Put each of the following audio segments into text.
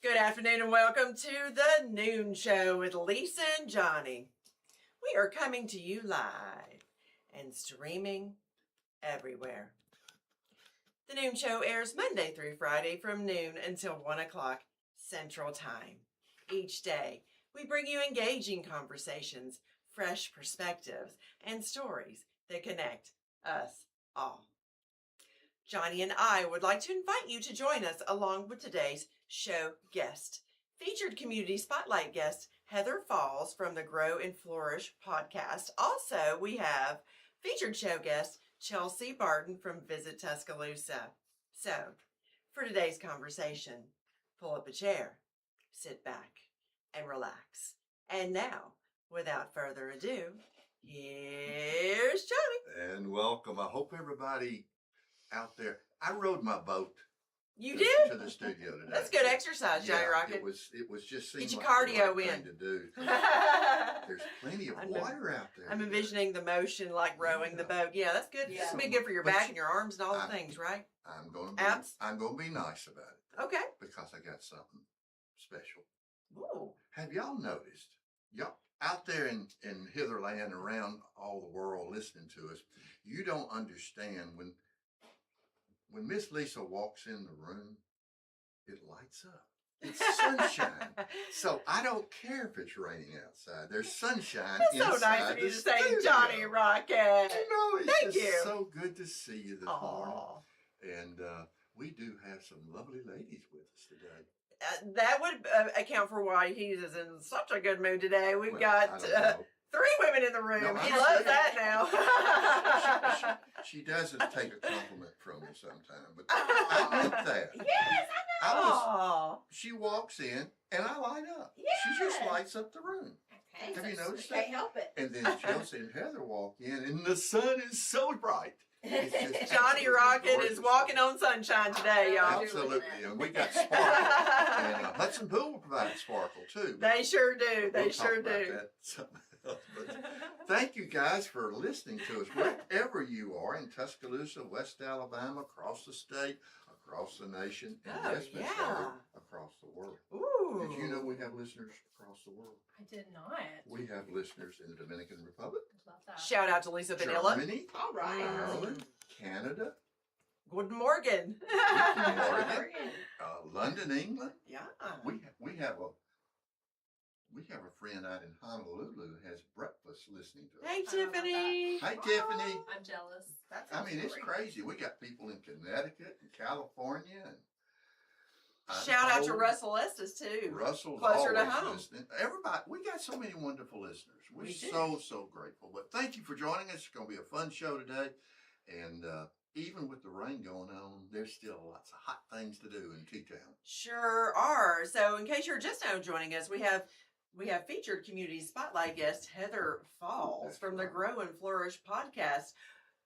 Good afternoon and welcome to the Noon Show with Lisa and Johnny. We are coming to you live and streaming everywhere. The Noon Show airs Monday through Friday from noon until 1 o'clock Central Time. Each day, we bring you engaging conversations, fresh perspectives, and stories that connect us all. Johnny and I would like to invite you to join us along with today's show guest, featured community spotlight guest Heather Falls from the Grow and Flourish podcast. Also, we have featured show guest Chelsea Barton from Visit Tuscaloosa. So, for today's conversation, pull up a chair, sit back, and relax. And now, without further ado, here's Johnny. And welcome. I hope everybody out there. I rode my boat. You did? To the studio today. That's good exercise, Johnny Rocket. It was just get your like cardio the right in. thing to do. There's plenty of water out there. I'm envisioning the motion like rowing the boat. Yeah, that's good. Yeah. It's gonna be good for your back and your arms and all the things, right? I'm going to be nice about it. Okay. Because I got something special. Ooh. Have y'all noticed? Y'all out there in Hitherland, around all the world listening to us, you don't understand when Miss Lisa walks in the room, it lights up. It's sunshine. So I don't care if it's raining outside. There's sunshine That's inside. so nice of you the to say, studio. Johnny Rocket. You know, it's Thank just you. so good to see you this morning. Aw. And we do have some lovely ladies with us today. That would account for why he's in such a good mood today. We've Well, got I don't know. 3 women in the room. No, he I'm loves serious. that now. She doesn't take a compliment from me sometimes, but I meant that. Yes, I know. She walks in and I light up. Yeah. She just lights up the room. Okay, Have you so noticed can't that? help it. And then Chelsea and Heather walk in and the sun is so bright. It's just Johnny absolutely Rocket gorgeous. is walking on sunshine today, y'all. Absolutely. And we got sparkle. And Hudson Pool will provide sparkle too. They sure do. They We'll sure talk about do. that something else. But thank you guys for listening to us wherever you are in Tuscaloosa, West Alabama, across the state, across the nation, and Oh, yes, Miss yeah. Heather, across the world. Ooh. Did you know we have listeners across the world? I did not. We have listeners in the Dominican Republic, Love that. Shout out to Lisa Vanilla. Germany, All right. Ireland, Canada, Good morning. Oregon, London, England. Yeah. We have a friend out in Honolulu who has breakfast listening to us. Hey, Tiffany. Hi, Tiffany. I'm jealous. I mean, it's crazy. We got people in Connecticut and California. And Shout out to Idaho. Russell Estes, too. Russell's Closer to always home. listening. Everybody, we got so many wonderful listeners. We're We do. so grateful. But thank you for joining us. It's going to be a fun show today. And even with the rain going on, there's still lots of hot things to do in T-Town. Sure are. So, in case you're just now joining us, we have featured community spotlight guest Heather Falls That's from the right. Grow and Flourish podcast.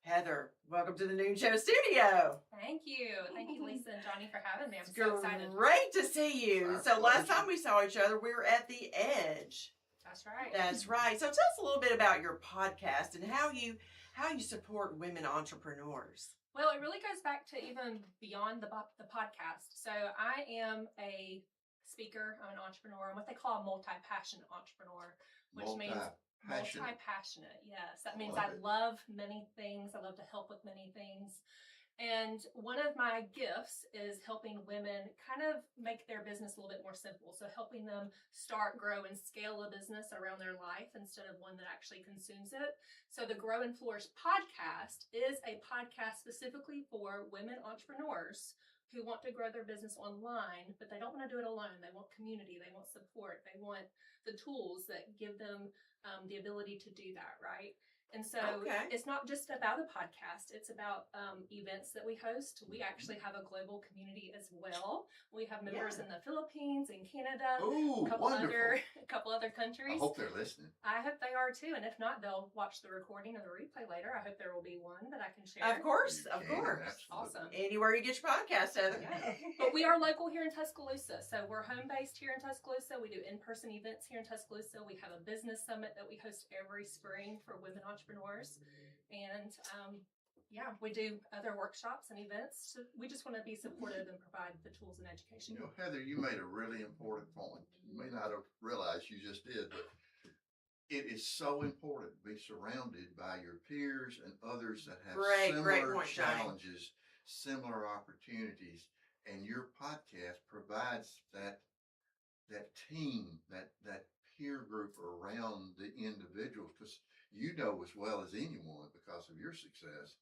Heather, welcome to the Noon Show studio. Thank you. Thank you, Lisa and Johnny, for having me. I'm It's so excited. great to see you. Our So last pleasure. time we saw each other, we were at the Edge. That's right. That's right. So tell us a little bit about your podcast and how you support women entrepreneurs. Well, it really goes back to even beyond the podcast. So I am a speaker. I'm an entrepreneur. I'm what they call a multi-passionate entrepreneur, which means Multi-passionate. multi-passionate. Yes, that means Love I it. love many things. I love to help with many things. And one of my gifts is helping women kind of make their business a little bit more simple. So helping them start, grow, and scale a business around their life instead of one that actually consumes it. So the Grow and Flourish podcast is a podcast specifically for women entrepreneurs who want to grow their business online, but they don't want to do it alone. They want community. They want support. They want the tools that give them the ability to do that, right? And so Okay. it's not just about a podcast. It's about events that we host. We actually have a global community as well. We have members in the Philippines and Canada, Ooh, a couple other I countries. hope they're listening. I hope they are too. And if not, they'll watch the recording or the replay later. I hope there will be one that I can share. Of course, You of can, course. absolutely. Awesome. Anywhere you get your podcast, Heather. Yeah. But we are local here in Tuscaloosa. So we're home based here in Tuscaloosa. We do in-person events here in Tuscaloosa. We have a business summit that we host every spring for women entrepreneurs. And Yeah, we do other workshops and events. We just want to be supportive and provide the tools and education. You know, Heather, you made a really important point. You may not have realized you just did, but it is so important to be surrounded by your peers and others that have Great similar point, Johnny. challenges, similar opportunities, and your podcast provides that team, that peer group around the individuals, because you know as well as anyone, because of your success,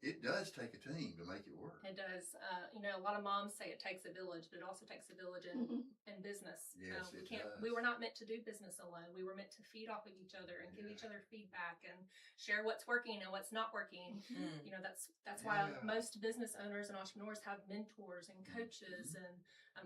it does take a team to make it work. It does. A lot of moms say it takes a village, but it also takes a village in business. Yes, we it can't. does. We were not meant to do business alone. We were meant to feed off of each other and give each other feedback and share what's working and what's not working. That's why most business owners and entrepreneurs have mentors and coaches and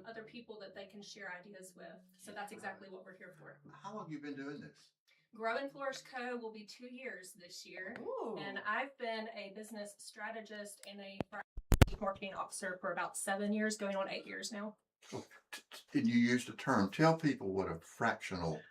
other people that they can share ideas with. So that's exactly what we're here for. How long have you been doing this? Grow and Flourish Co. will be 2 years this year. Ooh. And I've been a business strategist and a marketing officer for about 7 years, going on 8 years now. And you used the term. Tell people what a fractional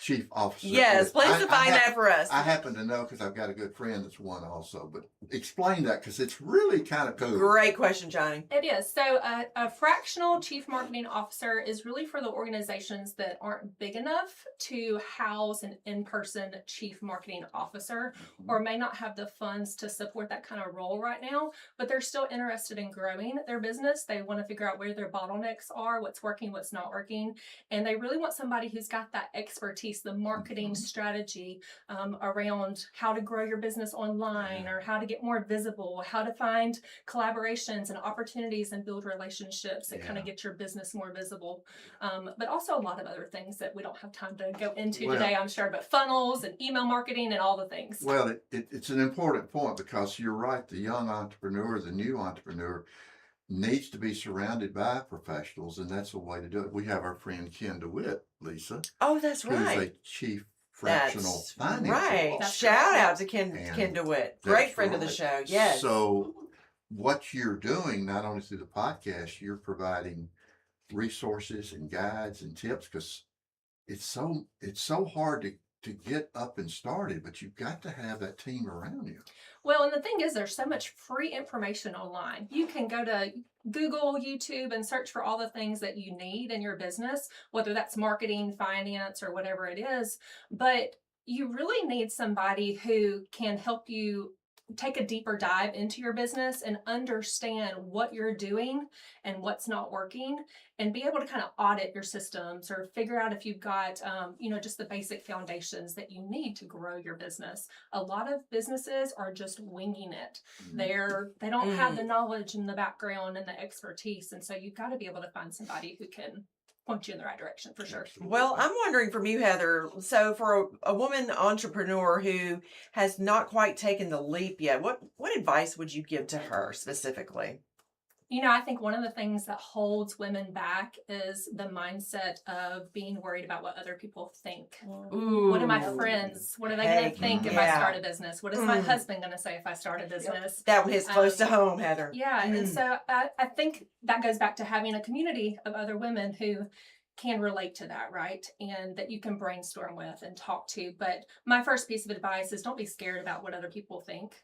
chief officer Yes, is. please define that for us. I happen to know because I've got a good friend that's one also. But explain that because it's really kind of cool. Great question, Johnny. It is. So a fractional chief marketing officer is really for the organizations that aren't big enough to house an in-person chief marketing officer or may not have the funds to support that kind of role right now, but they're still interested in growing their business. They want to figure out where their bottlenecks are, what's working, what's not working, and they really want somebody who's got that expertise, the marketing strategy around how to grow your business online or how to get more visible, how to find collaborations and opportunities and build relationships that kind of get your business more visible. But also a lot of other things that we don't have time to go into today, I'm sure, but funnels and email marketing and all the things. Well, it's an important point because you're right. The young entrepreneur, the new entrepreneur needs to be surrounded by professionals, and that's a way to do it. We have our friend Ken DeWitt, Lisa. Oh, that's who's right. a chief fractional finance right. officer. Shout out to Ken DeWitt. Great friend of the show. Yes. So what you're doing, not only through the podcast, you're providing resources and guides and tips because it's so hard to get up and started, but you've got to have that team around you. Well, and the thing is, there's so much free information online. You can go to Google, YouTube, and search for all the things that you need in your business, whether that's marketing, finance, or whatever it is. But you really need somebody who can help you take a deeper dive into your business and understand what you're doing and what's not working and be able to kind of audit your systems or figure out if you've got, just the basic foundations that you need to grow your business. A lot of businesses are just winging it. They don't have the knowledge and the background and the expertise. And so you've got to be able to find somebody who can point you in the right direction for sure. Well, I'm wondering from you, Heather, so for a woman entrepreneur who has not quite taken the leap yet, what advice would you give to her specifically? I think one of the things that holds women back is the mindset of being worried about what other people think. Ooh. What are my friends? What are they going to think if I start a business? What is my husband going to say if I start a business? That one hits close to home, Heather. Yeah, and so I think that goes back to having a community of other women who can relate to that, right? And that you can brainstorm with and talk to. But my first piece of advice is don't be scared about what other people think.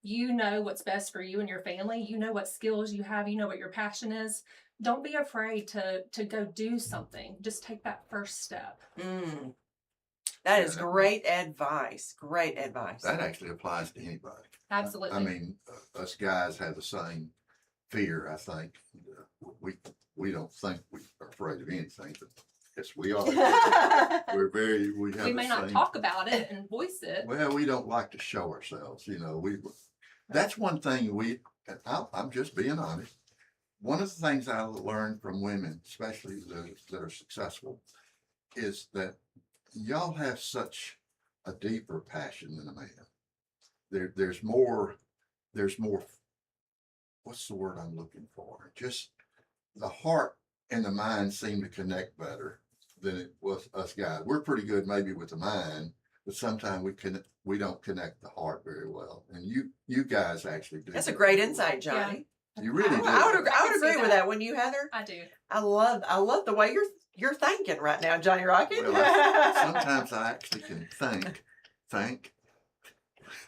You know what's best for you and your family. You know what skills you have. You know what your passion is. Don't be afraid to go do something. Just take that first step. That is great advice. Great advice. That actually applies to anybody. Absolutely. I mean, us guys have the same fear, I think. We don't think we're afraid of anything, but yes, we are. We may not talk about it and voice it. Well, we don't like to show ourselves, That's one thing I'm just being honest. One of the things I learned from women, especially that are successful, is that y'all have such a deeper passion than a man. There's more, what's the word I'm looking for? Just the heart and the mind seem to connect better than it was us guys. We're pretty good maybe with the mind, but sometimes we don't connect the heart very well. And you guys actually do. That's a great insight, Johnny. Yeah. You really do. I would agree with that. Wouldn't you, Heather? I do. I love the way you're thinking right now, Johnny Rocket. Well, sometimes I actually can think,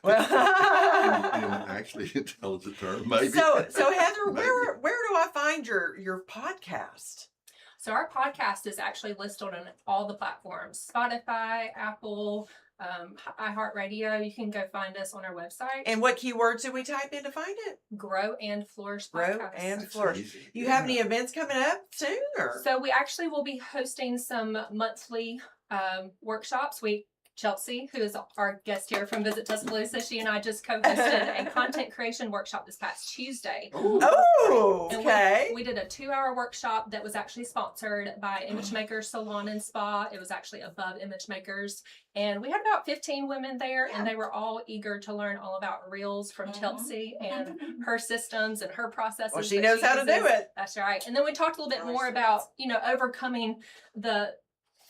Well, Actually, intelligent term, maybe. so Heather, Maybe. where do I find your podcast? So our podcast is actually listed on all the platforms: Spotify, Apple, iHeartRadio. You can go find us on our website. And what keywords do we type in to find it? Grow and Flourish Grow podcast. and That's Flourish. easy. You have any events coming up soon, or? So we actually will be hosting some monthly workshops. Chelsea, who is our guest here from Visit Tuscaloosa, she and I just co-hosted a content creation workshop this past Tuesday. Oh, And okay. we did a 2-hour workshop that was actually sponsored by Image Makers Salon and Spa. It was actually above Image Makers. And we had about 15 women there, and they were all eager to learn all about Reels from Chelsea and her systems and her processes. Well, she that knows how to do uses. it. That's right. And then we talked a little bit more about, overcoming the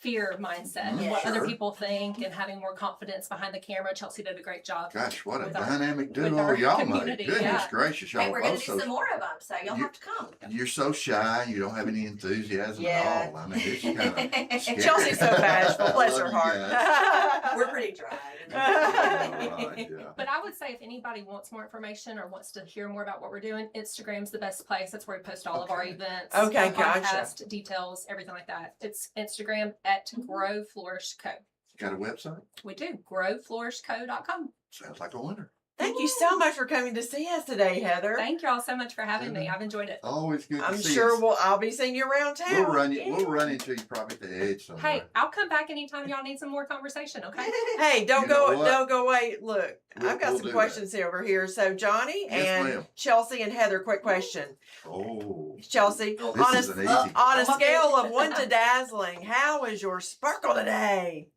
fear mindset and what other Sure. people think and having more confidence behind the camera. Chelsea did a great job. Gosh, what a with our- dynamic with duo our y'all made. community, Goodness yeah. gracious, y'all Hey, we're gonna both do so some more of them, so you'll You- have to come. you're so shy. You don't have any enthusiasm Yeah. at all. I mean, it's kind of scary. Chelsea's so bashful. I Bless love her you heart. guys. We're pretty dry. All right, yeah. But I would say if anybody wants more information or wants to hear more about what we're doing, Instagram's the best place. That's where we post all of our Okay. events, Okay, our gotcha. podcast details, everything like that. It's Instagram at Grow Flourish Co. Got a website? We do growflourishco.com. Sounds like a winner. Thank you so much for coming to see us today, Heather. Thank y'all so much for having me. I've enjoyed it. Always good to I'm see sure us. I'll be seeing you around town. We'll run into you probably at the edge somewhere. Hey, I'll come back anytime y'all need some more conversation, okay? Hey, don't You know go what? don't go away. Look, I've got We'll some do questions here over here. So Johnnie Yes, and ma'am. Chelsea and Heather, quick question. Oh, Chelsea, this on is a, an easy. on a Oh, my scale of goodness. 1 to dazzling, how is your sparkle today?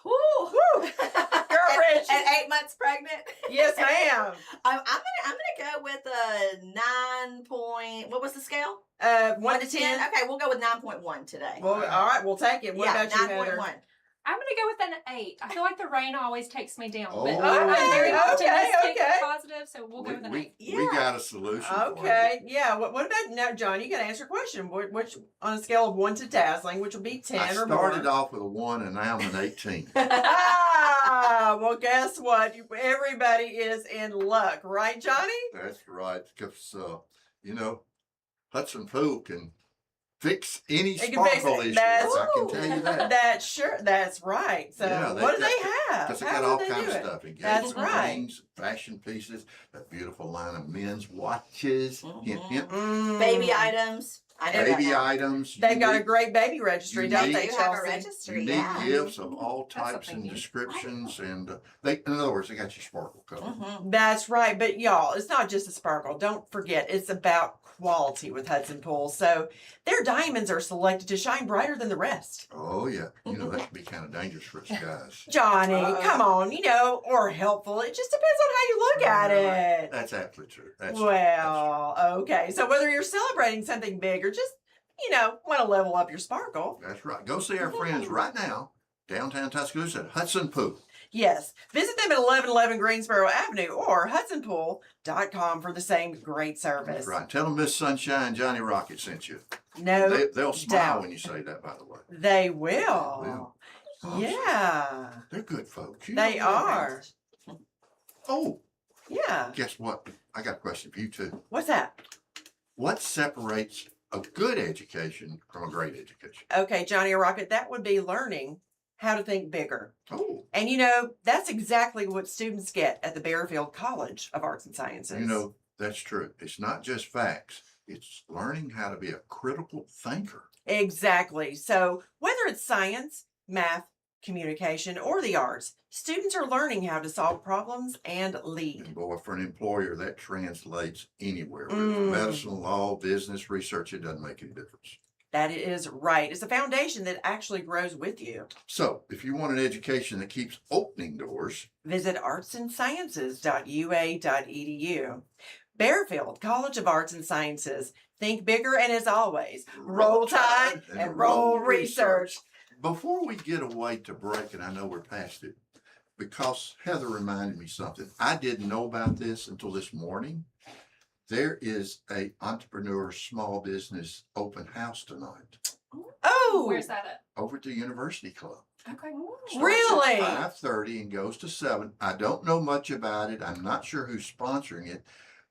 Woo. Woo! Girlfriend, At 8 months pregnant. yes, ma'am. I'm gonna go with a 9 point. What was the scale? 1 to 10. Okay, we'll go with 9.1 today. Well, all right, we'll take it. What yeah, about you, Heather? 9.1. I'm going to go with an 8. I feel like the rain always takes me down. But Oh. I'm very Okay, optimistic okay. and positive, so we'll go with an 8. We got a solution for Okay, yeah. What about now, John? You got to answer a question. Which on a scale of 1 to dazzling, which will be you. 10 I or started more? off with a 1 and now I'm an 18. Well, guess what? Everybody is in luck, right, Johnnie? That's right. Because, Hudson Pool can fix any It can fix sparkle it. issue. That's- I can tell you that. That's right. So, Yeah, what do they have? Because they How got do all they kinds do of it? stuff. That's Engagement right. rings, fashion pieces, that beautiful line of men's watches, hint, hint, Baby items. I know that baby now. items. They've got a unique- great baby registry, You don't need- they, You have a Chelsea? registry, Unique yeah. gifts of all That's types something and new. descriptions, and in other words, they got your sparkle covered. Mhm. That's right. But y'all, it's not just a sparkle. Don't forget, it's about quality with Hudson Pool. So their diamonds are selected to shine brighter than the rest. Oh yeah, that could be kind of dangerous for us guys. Johnnie, Uh-oh. come on, or helpful. It just depends on how you look at it. That's absolutely true. That's Well, okay. So whether you're celebrating something big or just, want to level up your sparkle, That's right. Go see our friends right now, downtown Tuscaloosa at Hudson Pool. yes, visit them at 1111 Greensboro Avenue or hudsonpool.com for the same great service. That's right. Tell them Miss Sunshine Johnny Rocket sent you. No, They'll smile doubt. when you say that, by the way. they will. They will. Oh, Yeah, They're good folks. they are. Oh, Yeah. guess what? I got a question for you too. What's that? What separates a good education from a great education? Okay, Johnny Rocket, that would be learning how to think bigger. Oh, And that's exactly what students get at the Bearfield College of Arts and Sciences. that's true. It's not just facts. It's learning how to be a critical thinker. Exactly. So whether it's science, math, communication, or the arts, students are learning how to solve problems and lead. And boy, for an employer, that translates anywhere. Whether Mm. it's medicine, law, business, research, it doesn't make any difference. That is right. It's a foundation that actually grows with you. So, if you want an education that keeps opening doors, Visit artsandsciences.ua.edu. Bearfield College of Arts and Sciences. Think bigger, and as always, roll tide and roll research. Before we get away to break, and I know we're past it, because Heather reminded me something. I didn't know about this until this morning. There is a entrepreneur small business open house tonight Oh, Where's that at? over at the University Club. Okay. Really? 5:30 and goes to 7. I don't know much about it. I'm not sure who's sponsoring it,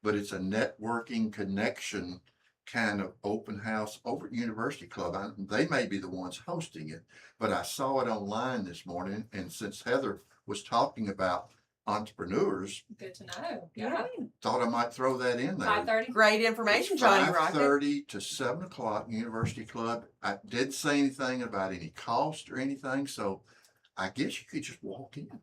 but it's a networking connection kind of open house over at University Club. They may be the ones hosting it, but I saw it online this morning. And since Heather was talking about entrepreneurs, Good to know. Yeah. thought I might throw that in there. 5:30. Great information, Johnny Rocket. 5:30 to 7 o'clock, University Club. I didn't say anything about any cost or anything, so I guess you could just walk in.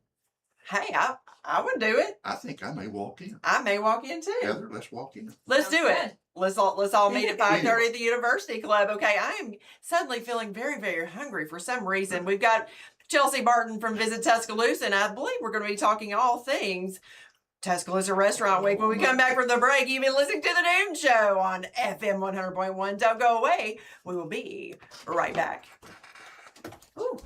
Hey, I would do it. I think I may walk in. I may walk in too. Heather, let's walk in. Let's Sounds do it. good. Let's all meet at 5:30 at the University Club. Okay, I am suddenly feeling very, very hungry for some reason. We've got Chelsea Barton from Visit Tuscaloosa, and I believe we're going to be talking all things Tuscaloosa Restaurant Week. When we come back from the break, you've been listening to The Noon Show on FM 100.1. Don't go away. We will be right back. Ooh.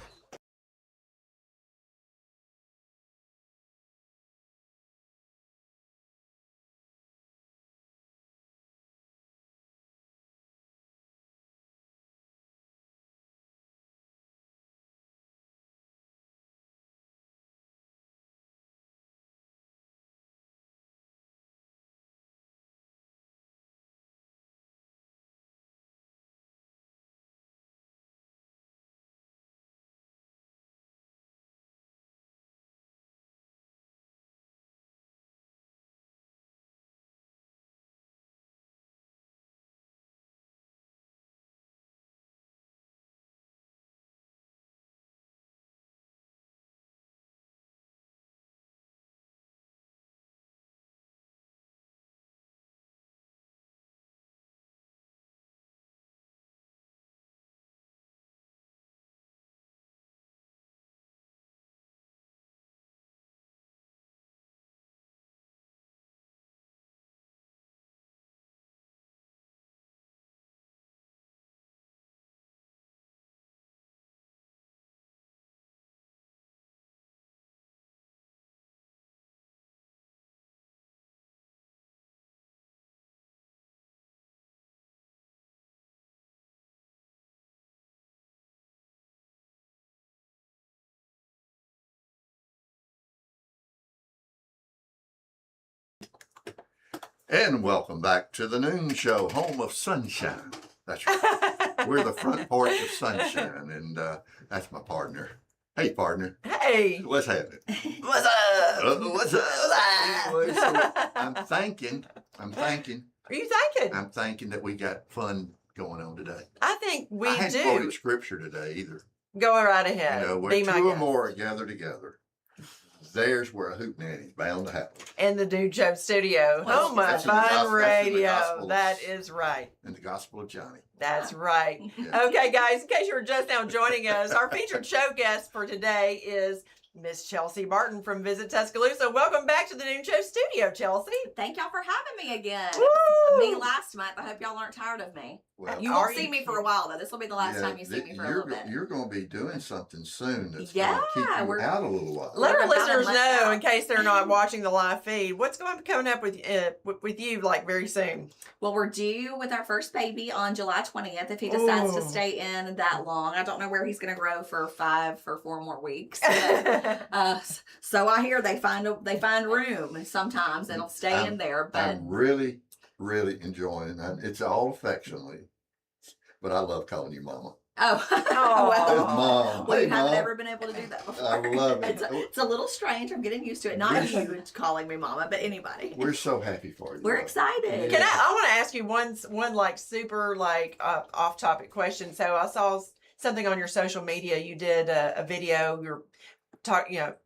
And welcome back to the Noon Show, home of sunshine. That's right. We're the front porch of sunshine, and that's my partner. Hey, partner. Hey, Let's have it. what's up? What's up? Anyway, so I'm thinking. Are you thinking? I'm thinking that we got fun going on today. I think we I hadn't do. quoted scripture today either. Go right ahead. You know, where Be my two or guest. more are gathered together, there's where a hootenanny's bound to happen. In the Dude Show studio. Well, Home of that's in the gos- Fun that's in the Radio. Gospels. That is right. In the Gospel of Johnnie. That's right. Yeah. Okay, guys, in case you were just now joining us, our featured show guest for today is Miss Chelsea Barton from Visit Tuscaloosa. Welcome back to the Noon Show studio, Chelsea. Thank y'all for having me again. Woo! Me last month. I hope y'all aren't tired of me. Well, You Are won't see you me for a while though. This will be the last yeah, time you see me for a little bit. You're going to be doing something soon that's Yeah, going to keep you we're- out a little while. Let our We're about a listeners month know, out. in case they're not watching the live feed, what's going to be coming up with you like very soon. Well, we're due with our first baby on July 20th if he decides to Ooh. stay in that long. I don't know where he's going to grow for 4 more weeks. But, so I hear they find room sometimes and it'll stay in there. But I'm really, really enjoying it. It's all affectionately, but I love calling you Mama. oh, Aw. well, Mom. we Hey, haven't Mom. ever been able to do that before. I love it. It's a little strange. I'm getting used to it. Not you calling me Mama, but anybody. We're so happy for you. We're Mom. excited. Can I want to ask you one like super like off topic question. So I saw something on your social media. You did a video. You're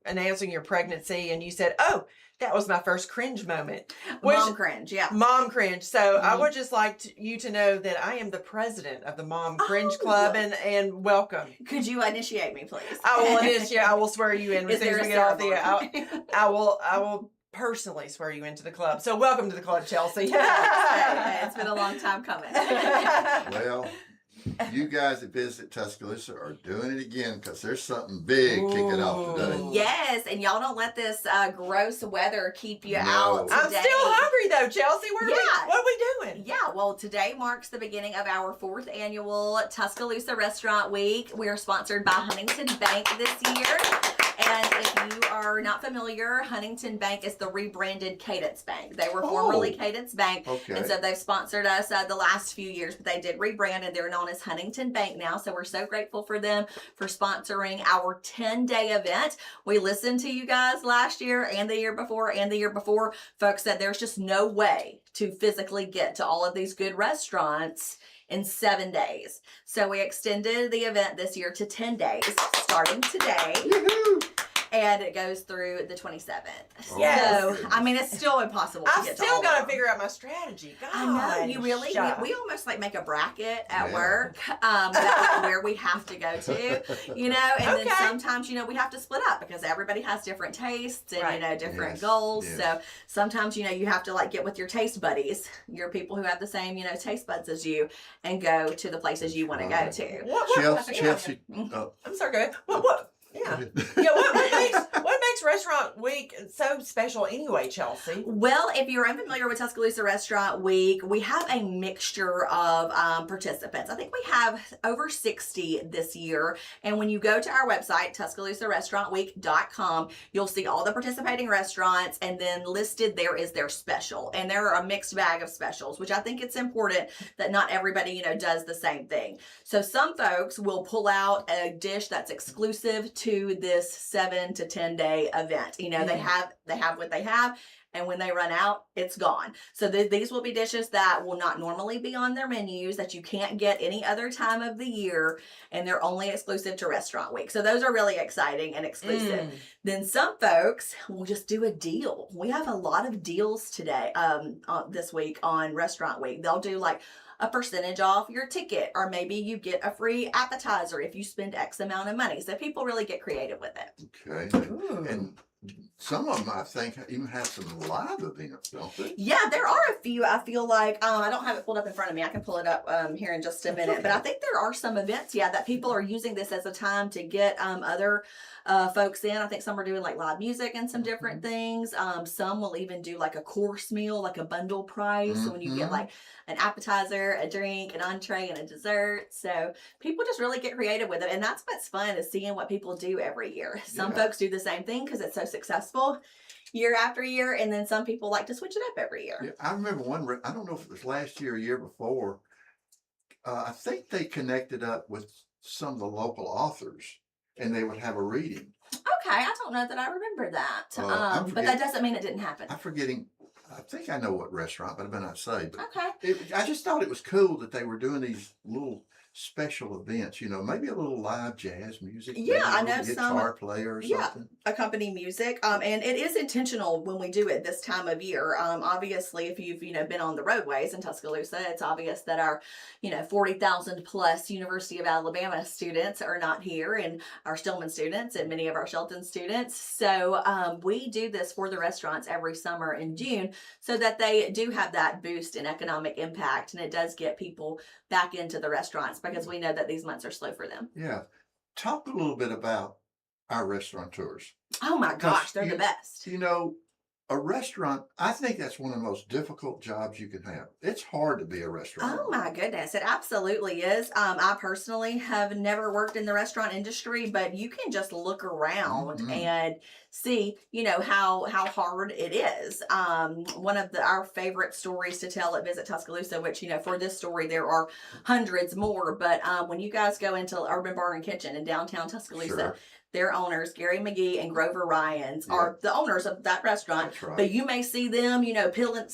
announcing your pregnancy, and you said, "Oh, that was my first cringe moment." Mom cringe, yeah. Mom cringe. So I Mhm. would just like you to know that I am the president of the Mom Cringe Oh. Club, and welcome. Could you initiate me, please? I will initiate. I will swear you in as Is soon there as a we get off the. ceremony? I will personally swear you into the club. So welcome to the club, Chelsea. Hey, it's been a long time coming. Well, you guys that visit Tuscaloosa are doing it again because there's something big kicking off today. Ooh. Yes, and y'all don't let this gross weather keep you No. out today. I'm still hungry though, Chelsea. Yeah. What are we doing? Yeah, well, today marks the beginning of our 4th annual Tuscaloosa Restaurant Week. We are sponsored by Huntington Bank this year. And if you are not familiar, Huntington Bank is the rebranded Cadence Bank. They were formerly Cadence Bank. Okay. And so they've sponsored us the last few years, but they did rebrand and they're known as Huntington Bank now. So we're so grateful for them for sponsoring our 10-day event. We listened to you guys last year and the year before and the year before. Folks said there's just no way to physically get to all of these good restaurants in 7 days. So we extended the event this year to 10 days, starting today. Woo-hoo. And it goes through the 27th. Yes. So, I mean, it's still impossible to I've get to still all got of to them. figure out my strategy. God, I know, you really, shucks. we almost like make a bracket at Yeah. work about where we have to go to, you know, and then Okay. sometimes, you know, we have to split up because everybody has different tastes and, Right. you know, different Yes, goals. yes. So sometimes, you know, you have to like get with your taste buddies, your people who have the same, you know, taste buds as you and go to the places you want to go Right. to. Chelsea. I'm sorry, go ahead. What? Yeah. Go Yeah, ahead. what makes Restaurant Week so special anyway, Chelsea? Well, if you're unfamiliar with Tuscaloosa Restaurant Week, we have a mixture of participants. I think we have over 60 this year. And when you go to our website, TuscaloosaRestaurantWeek.com, you'll see all the participating restaurants, and then listed there is their special. And there are a mixed bag of specials, which I think it's important that not everybody, you know, does the same thing. So some folks will pull out a dish that's exclusive to this 7 to 10 day event. You know, they have what they have, and when they run out, it's gone. So these will be dishes that will not normally be on their menus, that you can't get any other time of the year, and they're only exclusive to Restaurant Week. So those are really exciting and exclusive. Then some folks will just do a deal. We have a lot of deals today, this week on Restaurant Week. They'll do like a percentage off your ticket, or maybe you get a free appetizer if you spend X amount of money. So people really get creative with it. Okay. Ooh. And some of them, I think, even have some live events, don't they? Yeah, there are a few. I feel like I don't have it pulled up in front of me. I can pull it up here in just a minute. But I think there are some events, that people are using this as a time to get other folks in. I think some are doing like live music and some different things. Some will even do like a course meal, like a bundle price. So when you get like an appetizer, a drink, an entree, and a dessert. So people just really get creative with it. And that's what's fun, is seeing what people do every year. Some Yeah. folks do the same thing because it's so successful year after year, and then some people like to switch it up every year. Yeah, I remember one. I don't know if it was last year or year before. I think they connected up with some of the local authors, and they would have a reading. Okay, I don't know that I remember that, I'm but that doesn't mean it didn't happen. I'm forgetting. I think I know what restaurant, but I better not say. But Okay. I just thought it was cool that they were doing these little special events. You know, maybe a little live jazz music. Yeah, maybe a I know little some- guitar player or yeah. something. Accompany music, and it is intentional when we do it this time of year. Obviously, if you've been on the roadways in Tuscaloosa, it's obvious that our 40,000 plus University of Alabama students are not here, and our Stillman students and many of our Shelton students. So we do this for the restaurants every summer in June, so that they do have that boost in economic impact, and it does get people back into the restaurants, because we know that these months are slow for them. Yeah. Talk a little bit about our restaurateurs. Oh my gosh, they're the best. You know, a restaurant, I think that's one of the most difficult jobs you can have. It's hard to be a restaurant. Oh my goodness, it absolutely is. I personally have never worked in the restaurant industry, but you can just look around and see, how hard it is. One of our favorite stories to tell at Visit Tuscaloosa, which, for this story, there are hundreds more, but when you guys go into Urban Bar and Kitchen in downtown Tuscaloosa, Sure. their owners, Gary McGee and Grover Ryans, are the owners of that restaurant. That's right. But you may see them, peeling,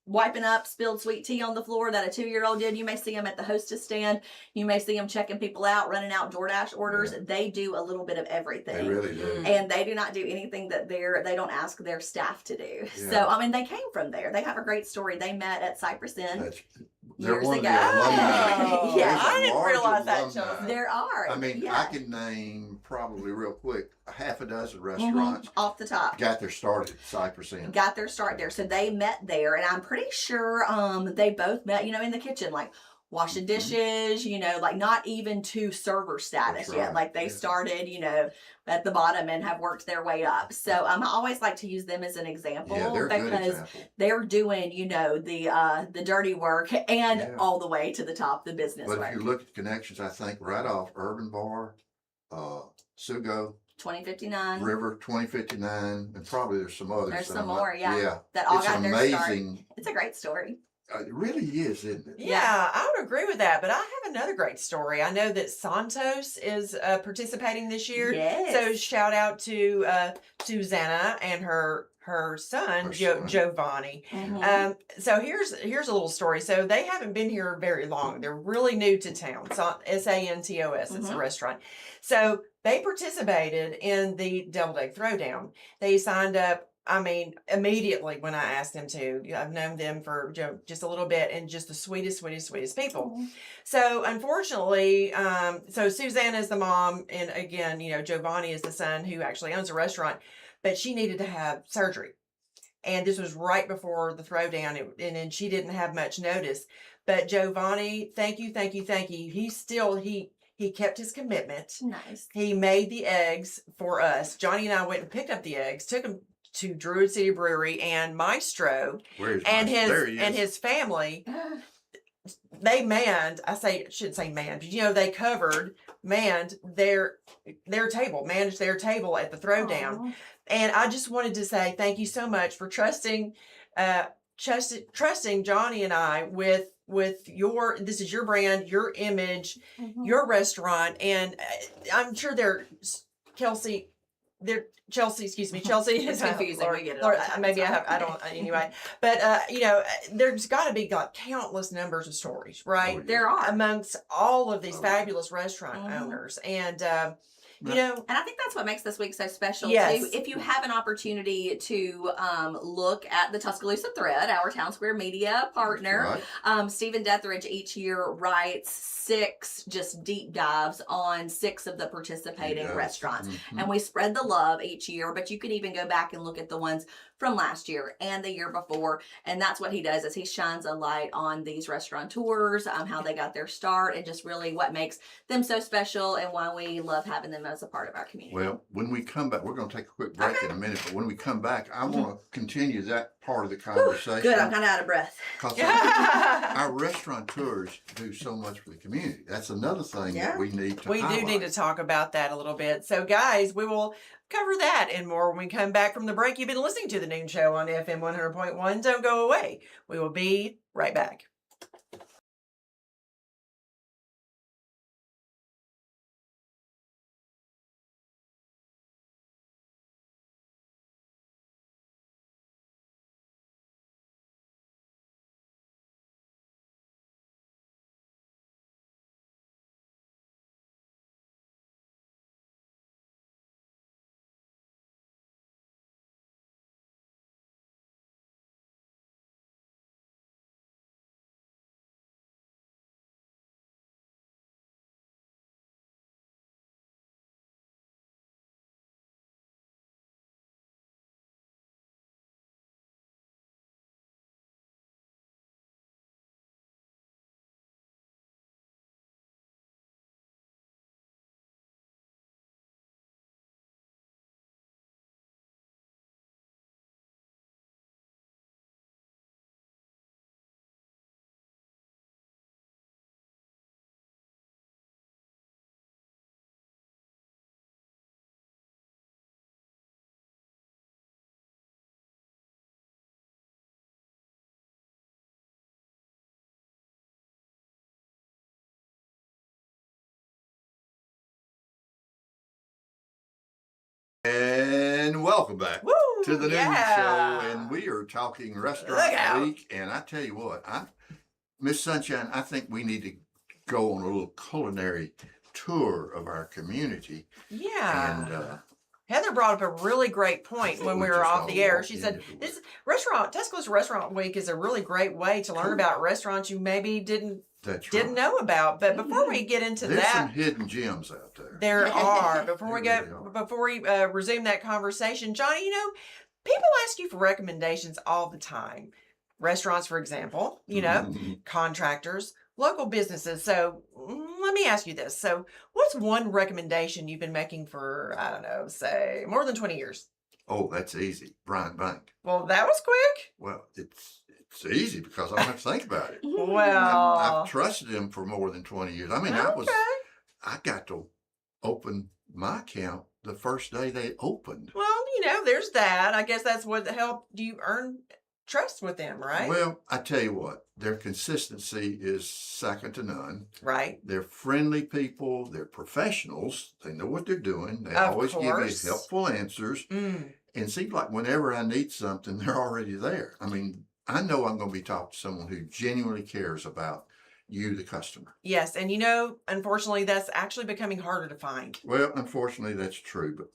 wiping up spilled sweet tea on the floor that a 2-year-old did. You may see them at the hostess stand. You may see them checking people out, running out DoorDash orders. Yeah. They do a little bit of everything. They really do. And they do not do anything that they don't ask their staff to do. Yeah. So, they came from there. They have a great story. They met at Cypress Inn. They're years one ago. of the alumni. Oh, Yeah. There's a I didn't large realize that, alumni. Chelsea. There are. I mean, yeah. I can name probably real quick half a dozen restaurants Off the top. got their start at Cypress Inn. Got their start there. So they met there, and I'm pretty sure they both met, in the kitchen, like washing dishes, you know, like not even to server status That's yet. right. Like they Yeah. started, you know, at the bottom and have worked their way up. So I always like to use them as an example Yeah, they're a good because example. they're doing, you know, the dirty work and Yeah. all the way to the top, the business But work. if you look at connections, I think right off Urban Bar, Sugo, 2059. River 2059, and probably there's some others. There's that some I'm not- more, yeah. Yeah. That all It's got their start. amazing. It's a great story. It really is, isn't it? Yeah, I would agree with that. But I have another great story. I know that Santos is participating this year. Yes. So shout out to Susanna and her son, Her son. Giovanni. Mhm. So here's a little story. So they haven't been here very long. They're really new to town. Santos. It's a Mhm. restaurant. So they participated in the Deviled Egg Throwdown. They signed up. I mean, immediately when I asked them to. I've known them for just a little bit, and just the sweetest people. Mhm. So unfortunately, so Susanna is the mom, and again, you know, Giovanni is the son who actually owns a restaurant, but she needed to have surgery. And this was right before the throwdown, and then she didn't have much notice. But Giovanni, thank you. He kept his commitment. Nice. He made the eggs for us. Johnny and I went and picked up the eggs, took them to Druid City Brewery, and Maestro Where's and there he is. his family. They shouldn't say manned, but you know, they manned their table, managed their table at the throwdown. Aw. And I just wanted to say thank you so much for trusting Johnny and I with this is your brand, your image, Mhm. your restaurant, and I'm sure Chelsea, excuse me, Chelsea. It's confusing. Lord, We get it all the time. maybe It's I fine. don't, anyway. But, you know, there's got to be like countless numbers of stories, right? Oh, yeah. There are. Amongst all of these Oh, fabulous restaurant Mhm. owners. And, you Right. know, And I think that's what makes this week so special Yes. too. If you have an opportunity to look at the Tuscaloosa Thread, our Town Square Media partner, Right. Stephen Deathridge each year writes 6 just deep dives on 6 of the participating Yes. restaurants. Mhm. And we spread the love each year, but you can even go back and look at the ones from last year and the year before. And that's what he does is he shines a light on these restaurateurs, how they got their start, and just really what makes them so special and why we love having them as a part of our community. Well, when we come back, we're going to take a quick break in a minute, but when we come back, I want to continue that part of the conversation. Good, I'm kind of out of breath. 'Cause our restaurateurs do so much for the community. That's another thing Yeah. that we need to we do need to talk about that a little bit. So, guys, we will cover that and more when we come back from the break. You've been listening to The Noon Show on FM 100.1. Don't go away. We will be right back. And welcome back Woo! to the Yeah. Noon Show, and we are talking Look Restaurant out. Week. And I tell you what, Miss Sunshine, I think we need to go on a little culinary tour of our community. Yeah. And Heather brought up a really great point when we were just off all the air. walked She said, into it. "This Tuscaloosa Restaurant Week is a really great way to learn Cool. about restaurants you maybe didn't that's didn't right. know about." But before we get into There's some that, hidden gems out there. there are. Before There really are. before we resume that conversation, Johnny, you know, people ask you for recommendations all the time. Restaurants, for example, you know, contractors. local businesses. So let me ask you this. So what's one recommendation you've been making for, I don't know, say more than 20 years? Oh, that's easy. Bryant Bank. Well, that was quick. Well, it's easy because I don't have to think about it. I've Well, trusted them for more than 20 years. I mean, okay. I got to open my account the first day they opened. Well, there's that. I guess that's what helped you earn trust with them, right? Well, I tell you what, their consistency is second to none. Right. They're friendly people. They're professionals. They know what they're doing. They Of always give you course. helpful answers. Mm. And it seems like whenever I need something, they're already there. I mean, I know I'm going to be talking to someone who genuinely cares about you, the customer. Yes, and unfortunately, that's actually becoming harder to find. Well, unfortunately, that's true. But,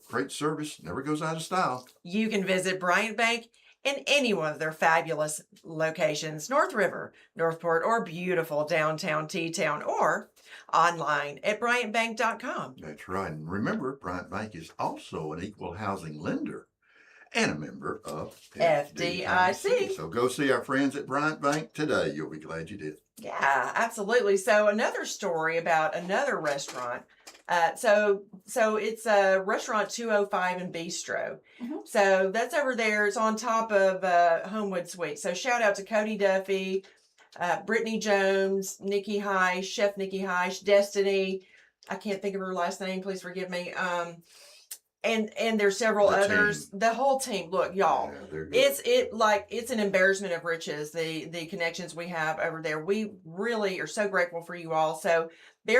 great service never goes out of style. You can visit Bryant Bank in any one of their fabulous locations, North River, Northport, or beautiful downtown T-Town, or online at bryantbank.com. That's right. And remember, Bryant Bank is also an equal housing lender and a member of FDIC. So go see our friends at Bryant Bank today. You'll be glad you did. Yeah, absolutely. So another story about another restaurant. So it's a restaurant 205 and Bistro. Mm-hmm. So that's over there. It's on top of Homewood Suite. So shout out to Cody Duffy, Brittany Jones, Nikki Heish, Chef Nikki Heish, Destiny. I can't think of her last name. Please forgive me. And there's several The others. team. The whole team. Look, y'all. Yeah, they're good. It's an embarrassment of riches. The connections we have over there. We really are so grateful for you all. So they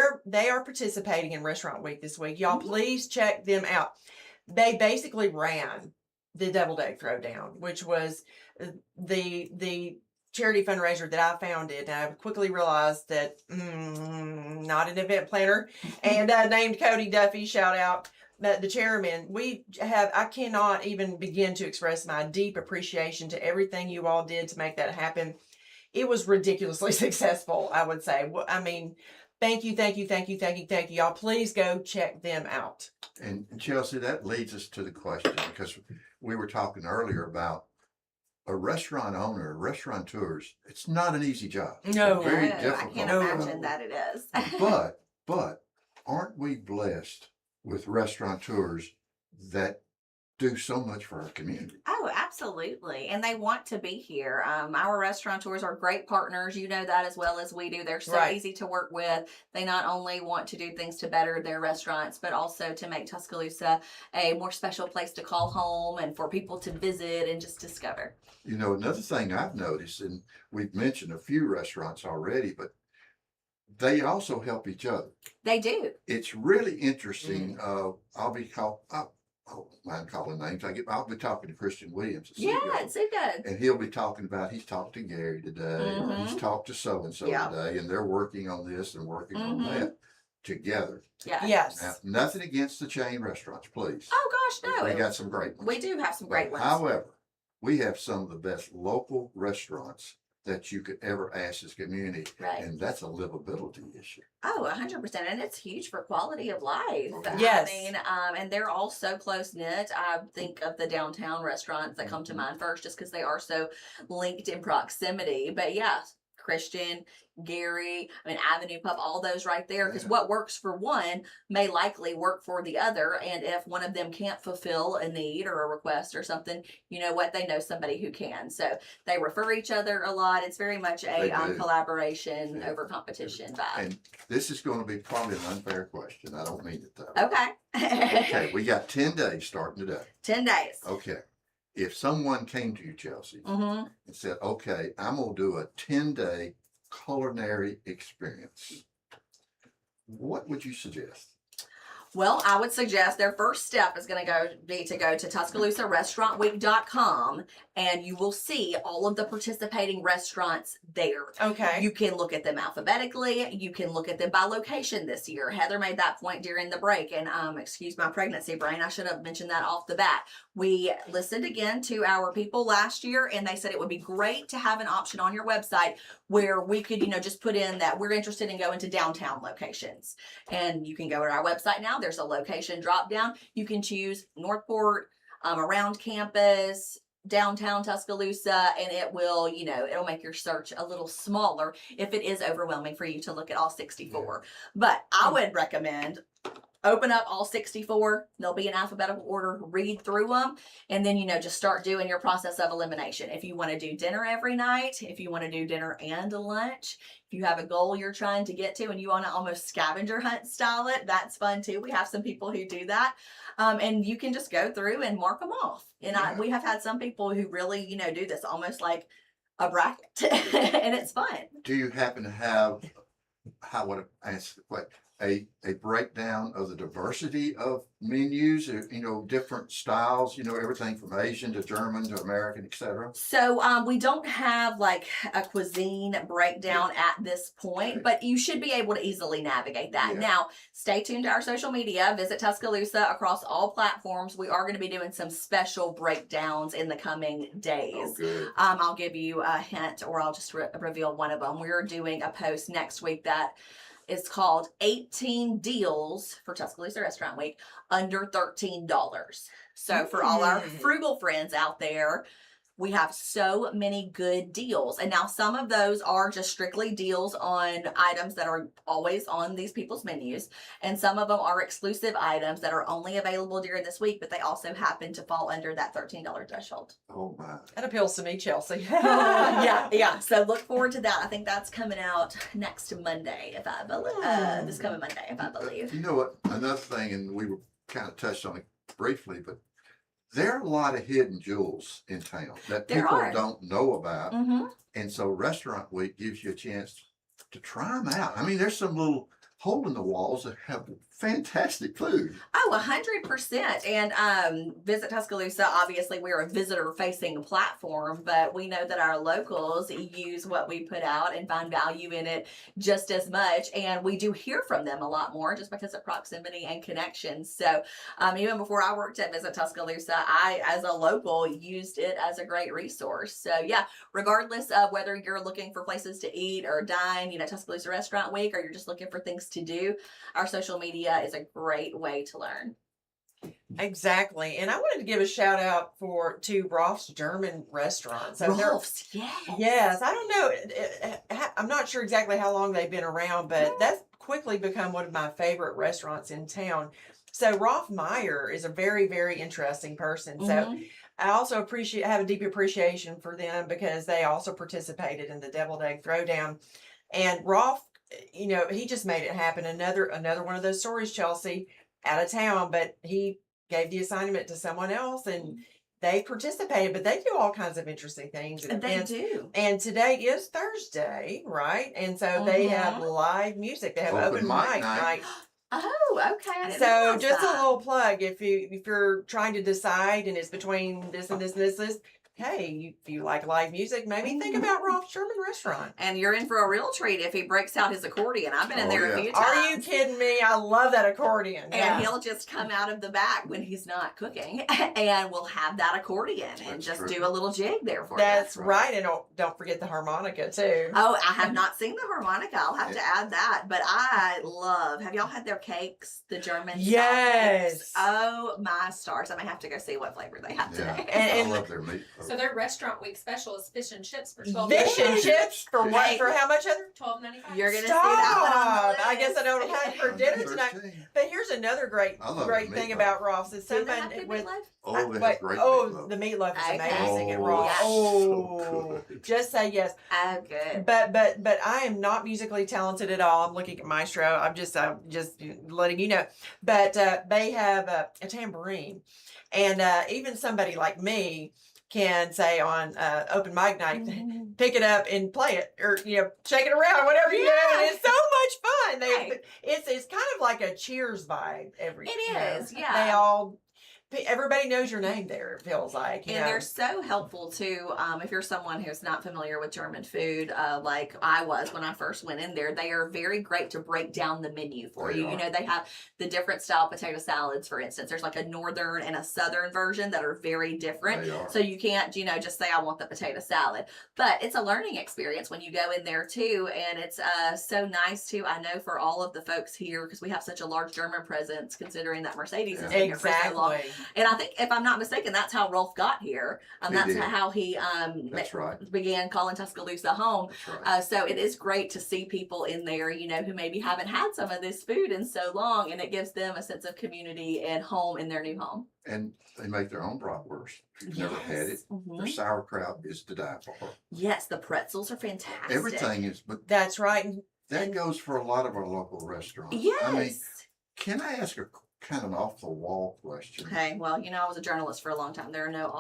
are participating in Restaurant Week this week. Y'all, please check them out. They basically ran the Double Egg Throwdown, which was the charity fundraiser that I founded. And I quickly realized that not an event planner, and named Cody Duffy. Shout out. The chairman, I cannot even begin to express my deep appreciation to everything you all did to make that happen. It was ridiculously successful, I would say. I mean, thank you. Y'all, please go check them out. And Chelsea, that leads us to the question, because we were talking earlier about a restaurant owner, restaurateurs. It's not an easy job. It's No. very No, difficult. I can't imagine that it is. But aren't we blessed with restaurateurs that do so much for our community? Oh, absolutely. And they want to be here. Our restaurateurs are great partners. You know that as well as we do. They're so Right. easy to work with. They not only want to do things to better their restaurants, but also to make Tuscaloosa a more special place to call home and for people to visit and just discover. Another thing I've noticed, and we've mentioned a few restaurants already, but they also help each other. They do. It's really interesting. I'll be mind calling names. I'll be talking to Christian Williams. the Yeah, CEO, it's so good. and he'll be talking about he's talked to Gary today, or he's talked to so and so Yeah. today, and they're working on this and working on that together. Yeah. Yes. Now, nothing against the chain restaurants, please. Oh gosh, no. We got some great ones. We do have some great But ones. However, we have some of the best local restaurants that you could ever ask this community, Right. and that's a livability issue. Oh, 100%. And it's huge for quality of life. Yes. I mean, and they're all so close knit. I think of the downtown restaurants that come to mind first just because they are so linked in proximity. But yeah, Christian, Gary, Avenue Pub, all those right there. Because what works for one may likely work for the other. And if one of them can't fulfill a need or a request or something, you know what? They know somebody who can. So they refer each other a lot. It's very much a They do. collaboration over competition vibe. And this is going to be probably an unfair question. I don't mean it though. Okay. Okay, we got 10 days starting today. 10 days. Okay. If someone came to you, Chelsea, Mm-hmm. and said, okay, I'm going to do a 10-day culinary experience, what would you suggest? Well, I would suggest their first step is going to be to go to TuscaloosaRestaurantWeek.com, and you will see all of the participating restaurants there. Okay. You can look at them alphabetically. You can look at them by location this year. Heather made that point during the break, and excuse my pregnancy brain, I should have mentioned that off the bat. We listened again to our people last year, and they said it would be great to have an option on your website where we could, just put in that we're interested in going to downtown locations. And you can go to our website now. There's a location drop down. You can choose Northport, around campus, downtown Tuscaloosa, and it will, it'll make your search a little smaller if it is overwhelming for you to look at all 64. But I would recommend open up all 64. They'll be in alphabetical order. Read through them, and then just start doing your process of elimination. If you want to do dinner every night, if you want to do dinner and lunch, if you have a goal you're trying to get to and you want to almost scavenger hunt style it, that's fun too. We have some people who do that, and you can just go through and mark them off. And we have had some people who really do this almost like a bracket, and it's fun. Do you happen to have a breakdown of the diversity of menus, different styles, everything from Asian to German to American, etc.? So we don't have like a cuisine breakdown at this point, but you should be able to easily navigate that. Yeah. Now, stay tuned to our social media. Visit Tuscaloosa across all platforms. We are going to be doing some special breakdowns in the coming days. Oh, good. I'll give you a hint, or I'll just reveal one of them. We're doing a post next week that is called 18 Deals for Tuscaloosa Restaurant Week under $13. So for all our frugal friends out there, we have so many good deals. And now some of those are just strictly deals on items that are always on these people's menus. And some of them are exclusive items that are only available during this week, but they also happen to fall under that $13 threshold. Oh, my. That appeals to me, Chelsea. Yeah. So look forward to that. I think that's coming out next Monday, if I believe. This coming Monday, if I believe. You know what? Another thing, and we were kind of touched on it briefly, but there are a lot of hidden jewels in town that people don't know about. Mm-hmm. And so Restaurant Week gives you a chance to try them out. I mean, there's some little hole in the walls that have fantastic food. Oh, 100%. And Visit Tuscaloosa, obviously we're a visitor facing platform, but we know that our locals use what we put out and find value in it just as much. And we do hear from them a lot more just because of proximity and connections. So even before I worked at Visit Tuscaloosa, I, as a local, used it as a great resource. So yeah, regardless of whether you're looking for places to eat or dine, Tuscaloosa Restaurant Week, or you're just looking for things to do, our social media is a great way to learn. Exactly. And I wanted to give a shout out to Rolf's German restaurant. So Rolf's, yes. Yes. I don't know. I'm not sure exactly how long they've been around, but that's quickly become one of my favorite restaurants in town. So Rolf Meyer is a very, very interesting person. So I also have a deep appreciation for them because they also participated in the Deviled Egg Throwdown. And Rolf, he just made it happen. Another one of those stories, Chelsea, out of town, but he gave the assignment to someone else and they participated, but they do all kinds of interesting things. And they do. And today is Thursday, right? And so they have live music. They have open mic night. Oh, okay. I didn't So realize just that. a little plug, if you're trying to decide and it's between this and this and this, hey, if you like live music, maybe think about Rolf's German Restaurant. And you're in for a real treat if he breaks out his accordion. I've been in there a few times. Are you kidding me? I love that accordion. And he'll just come out of the back when he's not cooking, and we'll have that accordion and just do a little jig there for you. That's right. And don't forget the harmonica too. Oh, I have not seen the harmonica. I'll have to add that. But have y'all had their cakes, the German Yes. cakes? Oh, my stars. I may have to go see what flavor they have today. I love their meat. So their Restaurant Week special is fish and chips for $12. Fish and chips for what? Hey. For how much other? $12.95. You're going to see that one on the list. I guess I don't have for dinner tonight. But here's another great thing about Rolf's. Is Do they have someone good with meatloaf? Oh, they have great meatloaf. the meatloaf is Okay. amazing at Oh, Rolf's. so Oh, good. just say yes. Oh, good. But I am not musically talented at all. I'm looking at Maestro. I'm just letting you know. But they have a tambourine, and even somebody like me can say on open mic night, pick it up and play it, or shake it around, whatever you do. And it's so much fun. It's kind of like a Cheers vibe. It is, yeah. Everybody knows your name there, it feels like. And they're so helpful too. If you're someone who's not familiar with German food, like I was when I first went in there, they are very great to break down the menu for you. They have the different style potato salads, for instance. There's like a northern and a southern version that are very different. So you can't, just say I want the potato salad. But it's a learning experience when you go in there too. And it's so nice too, I know, for all of the folks here, because we have such a large German presence, considering that Mercedes has been here for so long. And I think, if I'm not mistaken, that's how Rolf got here. He That's did. how he That's right. began calling Tuscaloosa home. That's right. So it is great to see people in there, who maybe haven't had some of this food in so long, and it gives them a sense of community and home in their new home. And they make their own bratwurst. If you've never had it, their Mhm. sauerkraut is to die for. Yes, the pretzels are fantastic. Everything is, but That's right. that goes for a lot of our local restaurants. Yes. I mean, can I ask a kind of off the wall question? Okay, well, I was a journalist for a long time. There are no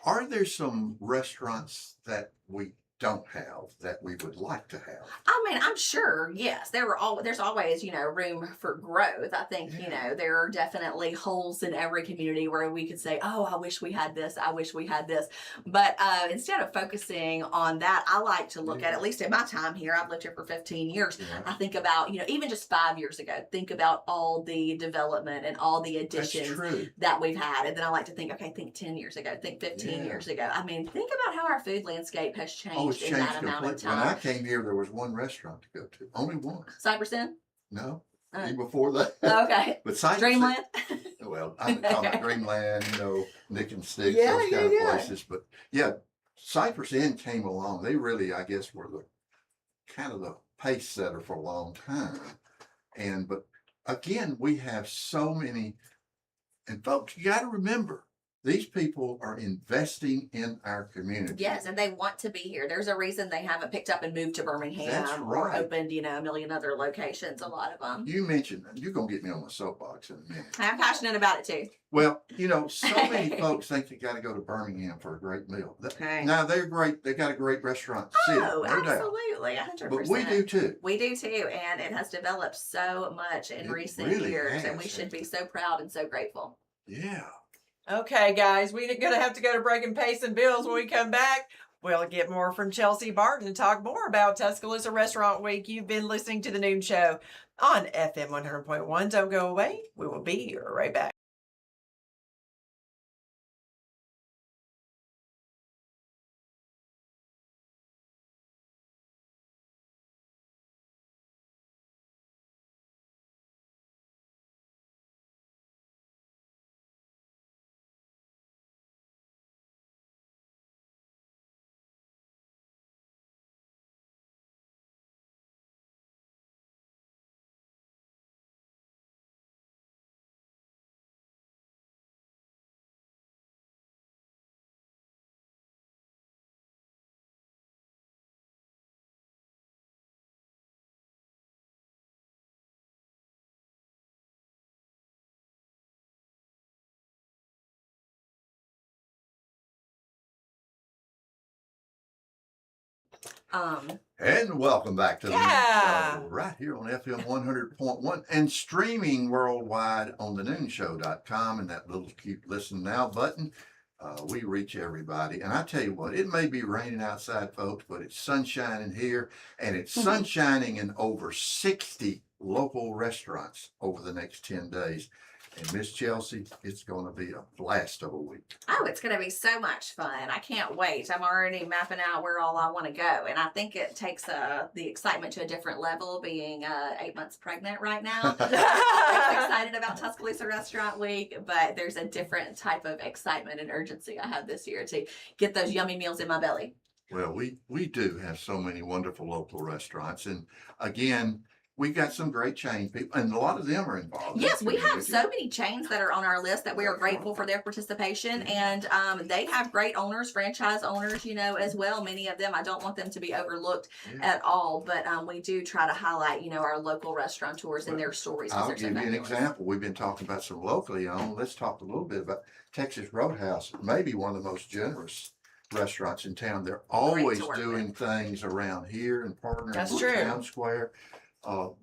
Are there some restaurants that we don't have that we would like to have? I mean, I'm sure, yes, there's always, room for growth. I think, Yeah. there are definitely holes in every community where we could say, oh, I wish we had this. I wish we had this. But instead of focusing on that, I like to look at least in my time here, I've lived here for 15 years. Yeah. I think about, even just 5 years ago, think about all the development and all the That's additions true. that we've had. And then I like to think, okay, think 10 years ago, think 15 Yeah. years ago. I mean, think about how our food landscape has changed Oh, it's in changed that amount of completely. When I time. came here, there was one restaurant to go to. Only one. Cypress Inn? No. Uh. Even before that. Okay. But Cypress Dreamland? Well, I'm talking about Dreamland, Nick and Sticks, Yeah, those kind of yeah. places. But yeah, Cypress Inn came along. They really, I guess, were the kind of the pace setter for a long time. But again, we have so many, and folks, you got to remember, these people are investing in our community. Yes, and they want to be here. There's a reason they haven't picked up and moved to Birmingham That's or right. opened, a million other locations, a lot of them. You mentioned, you're going to get me on my soapbox in a minute. I'm passionate about it too. Well, so many folks think they got to go to Birmingham for a great meal. Okay. Now, they're great. They got a great restaurant city, Oh, no doubt. absolutely, 100%. But we do too. We do too, and it has developed so much in It recent really years, and has. we should be so proud and so grateful. Yeah. Okay, guys, we're going to have to go to break and pay some bills when we come back. We'll get more from Chelsea Barton and talk more about Tuscaloosa Restaurant Week. You've been listening to The Noon Show on FM 100.1. Don't go away. We will be right back. And welcome back to the Yeah. Noon Show, right here on FM 100.1 and streaming worldwide on thenoonshow.com and that little cute listen now button. We reach everybody. And I tell you what, it may be raining outside, folks, but it's sunshining here, and it's sunshining in over 60 local restaurants over the next 10 days. And Miss Chelsea, it's going to be a blast of a week. Oh, it's going to be so much fun. I can't wait. I'm already mapping out where all I want to go. And I think it takes the excitement to a different level, being 8 months pregnant right now. I'm excited about Tuscaloosa Restaurant Week, but there's a different type of excitement and urgency I have this year to get those yummy meals in my belly. Well, we do have so many wonderful local restaurants. And again, we've got some great chain people, and a lot of them are involved. Yes, we have so many chains that are on our list that we are grateful for their participation, and they have great owners, franchise owners, as well. Many of them, I don't want them to be overlooked at all, but we do try to highlight, our local restaurateurs and their stories. I'll give you an example. We've been talking about some locally owned. Let's talk a little bit about Texas Roadhouse, maybe one of the most generous restaurants in town. They're always doing things around here and partnering That's with true. Town Square.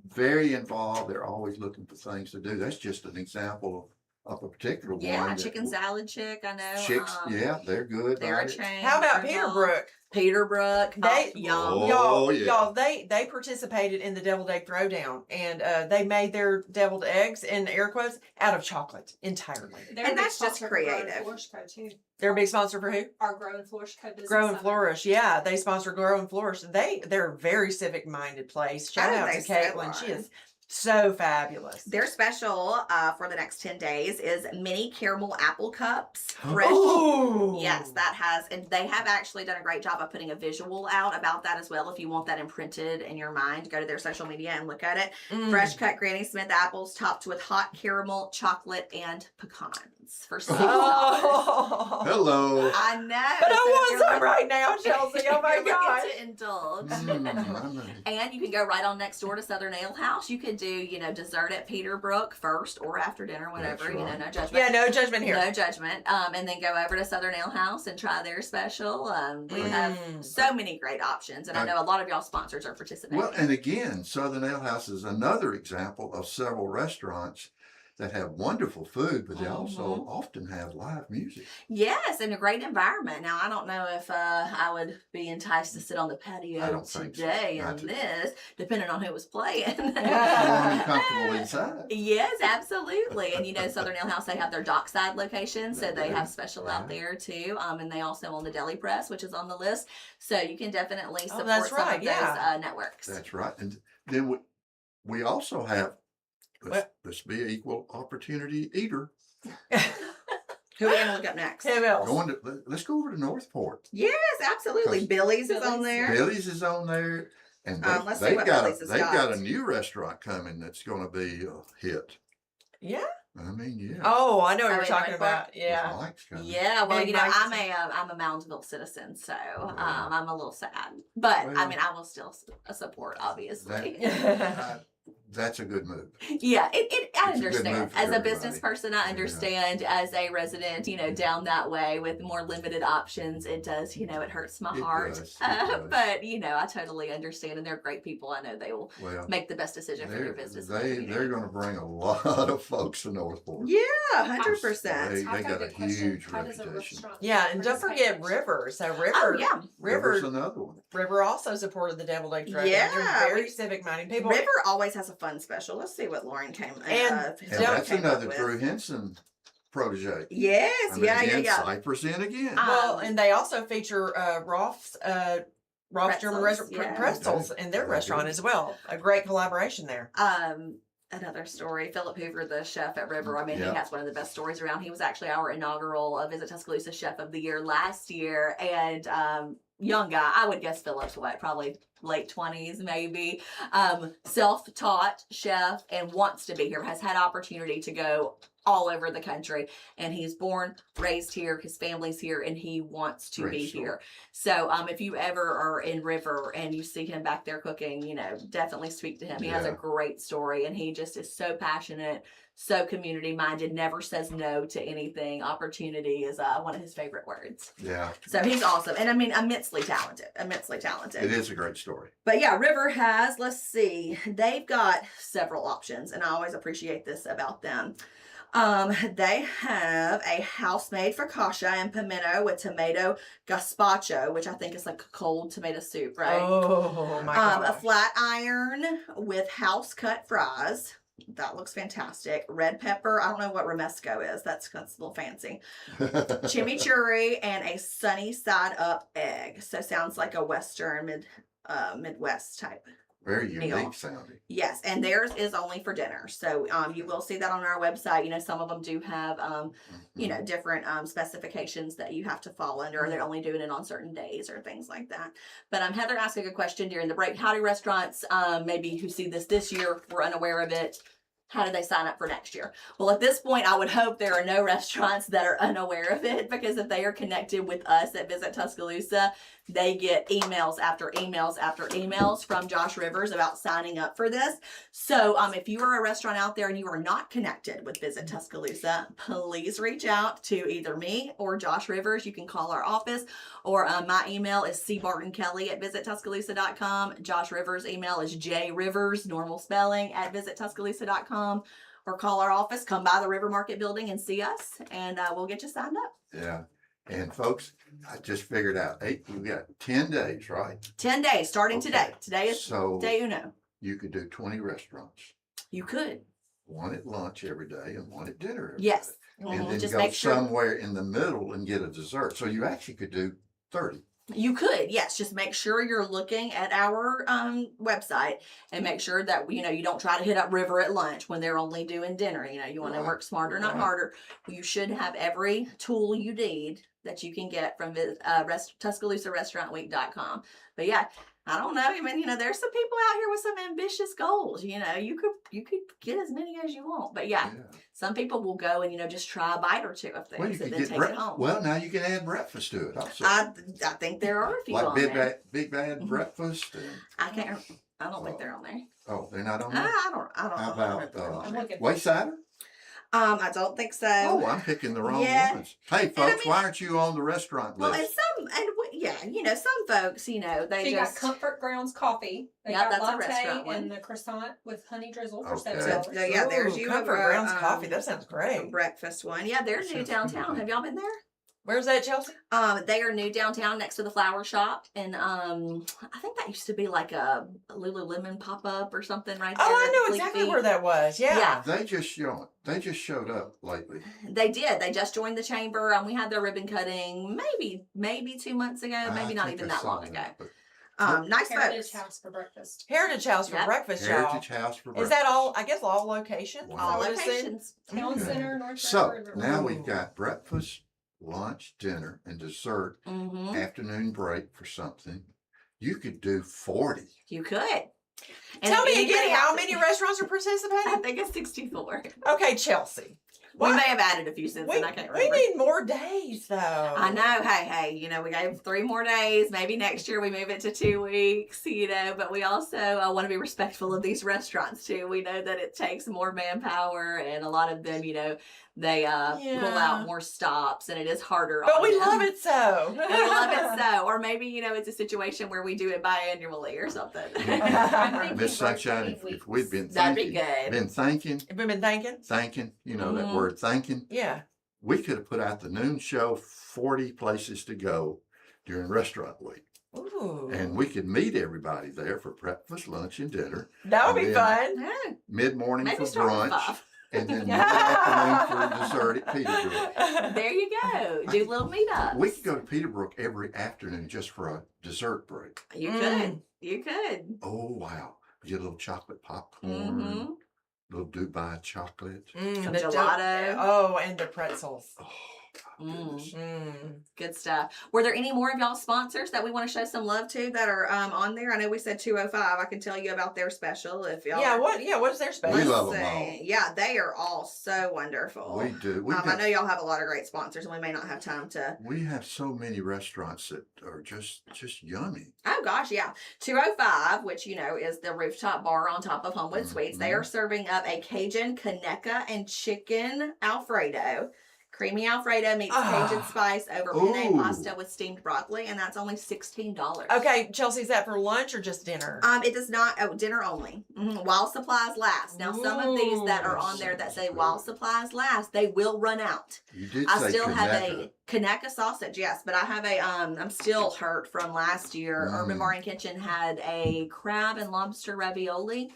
Very involved. They're always looking for things to do. That's just an example of a particular one. Yeah, Chicken Salad Chick, I know. Chicks, yeah, they're good. They're a right? chain. How about They're Peterbrook? Peterbrook. They, yum. y'all, they participated in the deviled egg throwdown, and they made their deviled eggs in air quotes out of chocolate entirely. They're And a big that's just sponsor for Grow and creative. Flourish Co. too. They're a big sponsor for who? Our Grow and Flourish Co. business. Grow and summit. Flourish. Yeah, they sponsor Grow and Flourish. They're a very civic minded place. Shout Oh, out they to so Caitlin. She are. is So fabulous. Their special for the next 10 days is mini caramel apple cups. Fresh. Ooh. Yes, that has, and they have actually done a great job of putting a visual out about that as well. If you want that imprinted in your mind, go to their social media and look at it. Fresh cut Granny Smith apples topped with hot caramel, chocolate, and pecans for $6. Oh. Hello. I know. But I So want you're some right now, Chelsea. Oh my you're looking God. to indulge. Mm, And you can go right on next door to Southern Ale House. You could do, dessert at Peterbrook first or after dinner, whatever. That's right. No judgment. Yeah, no judgment here. No judgment. And then go over to Southern Ale House and try their special. We have so many great options. And I know a lot of y'all sponsors are participating. Well, and again, Southern Ale House is another example of several restaurants that have wonderful food, but they also often have live music. Yes, and a great environment. Now, I don't know if I would be enticed to sit on the I patio don't think so. today Not on today. this, depending on who was playing. You want to be comfortable inside. Yes, absolutely. And Southern Ale House, they have their dockside location, so they have special out there too. And they also own the Deli Press, which is on the list. So you can definitely support that's some right, of yeah. those networks. That's right. And then we also have, let's be an equal opportunity eater. Who are we going to look up next? Who else? Let's go over to Northport. Yes, absolutely. 'Cause Billy's is on there. Billy's is on there. And Let's see they've what got Billy's has they've got. got a new restaurant coming that's going to be a hit. Yeah. I mean, yeah. Oh, I know what Oh, you're in talking Northport? about. Yeah. With Mike's coming. Yeah, well, And I'm Mike's- a Moundsville citizen, so I'm a little sad, but I Well- mean, I will still support, obviously. That's a good move. Yeah, I It's a good understand. move for As a everybody. business person, I understand. As a resident, down that way with more limited options, it does, it hurts my It heart. does, it does. But I totally understand, and they're great people. I know they will Well, make the best decision for their business. and their they're community. going to bring a lot of folks to Northport. Yeah, They, 100%. they I've got a good question. huge How does a reputation. restaurant Yeah, and don't forget participate? River. So Oh River, yeah, River's River, another one. River also supported the Deviled Egg Dragon. Yeah, They're very civic-minded people. River always has a fun special. Let's see what Lauren came. And And Don't that's came up another with. Drew Henson protege. Yes, I mean, yeah. again, Cypress in again. Well, and they also feature Rolf's German Pretzels, yeah. Pretzels in their They restaurant do. as well. A great collaboration there. Another story, Philip Hoover, the chef at River. I mean, Yeah. he has one of the best stories around. He was actually our inaugural Visit Tuscaloosa Chef of the Year last year. And young guy, I would guess Philip's probably late 20s maybe. Self-taught chef and wants to be here, has had opportunity to go all over the country, and he's born, raised here, his family's here, and he wants to Great be story. here. So if you ever are in River and you see him back there cooking, definitely speak to him. He has a Yeah. great story, and he just is so passionate, so community minded, never says no to anything. Opportunity is one of his favorite words. Yeah, So he's awesome, and I mean immensely talented. it is a great story. But yeah, River has, let's see, they've got several options, and I always appreciate this about them. They have a house-made focaccia and pimento with tomato gazpacho, which I think is like cold tomato soup, right? Oh my A gosh. flat iron with house-cut fries. That looks fantastic. Red pepper. I don't know what romesco is. That's a little fancy. Chimichurri and a sunny side up egg. So sounds like a Western Midwest type. Very Meal. unique sounding. Yes, and theirs is only for dinner. So you will see that on our website. Some of them do have different specifications that you have to fall under, or they're only doing it on certain days or things like that. But Heather asked a good question during the break. How do restaurants maybe who see this year were unaware of it? How do they sign up for next year? Well, at this point, I would hope there are no restaurants that are unaware of it, because if they are connected with us at Visit Tuscaloosa, they get emails after emails after emails from Josh Rivers about signing up for this. So if you are a restaurant out there and you are not connected with Visit Tuscaloosa, please reach out to either me or Josh Rivers. You can call our office, or my email is cbartonkelly@visittuscaloosa.com. Josh Rivers' email is jrivers, normal spelling, @visittuscaloosa.com. Or call our office, come by the River Market building and see us, and we'll get you signed up. Yeah. And folks, I just figured out, you got 10 days, right? 10 days, starting Okay. today. Today is So day uno. you could do 20 restaurants. You could. One at lunch every day and one at dinner every Yes. day. And Mhm. then Just go make sure. somewhere in the middle and get a dessert. So you actually could do 30. You could, yes. Just make sure you're looking at our website and make sure that you don't try to hit up River at lunch when they're only doing dinner. You want to work smarter, not harder. You should have every tool you need that you can get from TuscaloosaRestaurantWeek.com. But yeah, I don't know. I mean, there's some people out here with some ambitious goals. You could get as many as you want. But yeah, some people will go and just try a bite or two of things and then take it home. Well, now you can add breakfast to it also. I think there are a few on there. Big Bad Breakfast. And, I don't think they're on there. Oh, they're not on there? I don't How about there. Wayside? I don't think so. Oh, I'm picking the wrong ones. Hey, folks, why aren't you on the restaurant list? Well, some folks, they You got Comfort Grounds coffee. They got that's a latte restaurant one. and the croissant with honey drizzle for Okay. $7. So, yeah, there's you Comfort have a, Grounds coffee. That sounds a great. breakfast one. Yeah, they're new downtown. Have y'all been there? Where's that, Chelsea? They are new downtown next to the flower shop, and I think that used to be like a Lululemon pop up or something right there. Oh, I at know Fleet exactly Feet. where that was. Yeah. They just showed up lately. They did. They just joined the chamber, and we had their ribbon cutting maybe 2 months ago, maybe not even that long ago. Nice Heritage folks. House for breakfast. Heritage House for breakfast, y'all. Heritage House for breakfast. Is that all? I guess all locations. Wow. All I would assume? locations. Town Okay. Center, North So River. now we've got breakfast, lunch, dinner, and dessert. Mm-hmm. Afternoon break for something. You could do 40. You could. And Tell if me again, anybody how else- many restaurants are I participating? think it's 64. Okay, Chelsea. We What? may have added a few since then. I can't remember. We need more days, though. I know. Hey, we gave 3 more days. Maybe next year we move it to 2 weeks, but we also want to be respectful of these restaurants too. We know that it takes more manpower and a lot of them, they pull out more stops and it is harder But on we them. love it so. And we love it so. Or maybe, it's a situation where we do it biannually or something. I'm thinking Miss Sunshine, rotating if we'd been That'd be thinking, good. Have we been thinking? thanking, that Mhm. word thanking, Yeah. we could have put out the noon show, 40 places to go during restaurant week. Ooh. And we could meet everybody there for breakfast, lunch, and dinner. That would be and fun. Yeah, Mid-morning maybe for start with brunch. 5. And then mid-afternoon for dessert at Peterbrook. There you go. Do little meetups. We could go to Peterbrook every afternoon just for a dessert break. You Mm. could. You could. Oh, wow. Get a little chocolate popcorn, Mm-hmm. little Dubai chocolate. Some The gelato. Oh, and the pretzels. Oh, my goodness. Good stuff. Were there any more of y'all sponsors that we want to show some love to that are on there? I know we said 205. I can tell you about their special if y'all. What's their special? We Let's love them see. all. Yeah, they are all so wonderful. We do. I know y'all have a lot of great sponsors, and we may not have time to. We have so many restaurants that are just yummy. Oh gosh, yeah. 205, which is the rooftop bar on top of Homewood Suites. They are serving up a Cajun Caneca and chicken Alfredo. Creamy Alfredo meets Cajun spice over penne Ooh. pasta with steamed broccoli, and that's only $16. Okay, Chelsea, is that for lunch or just dinner? It does not. Oh, dinner only. While supplies last. Now, some of these that are on there that say while supplies last, they will run out. You did I say still have Kanaka. a Kanaka sausage, yes, but I have a I'm still hurt from last year. Urban Bar and Kitchen had a crab and lobster ravioli,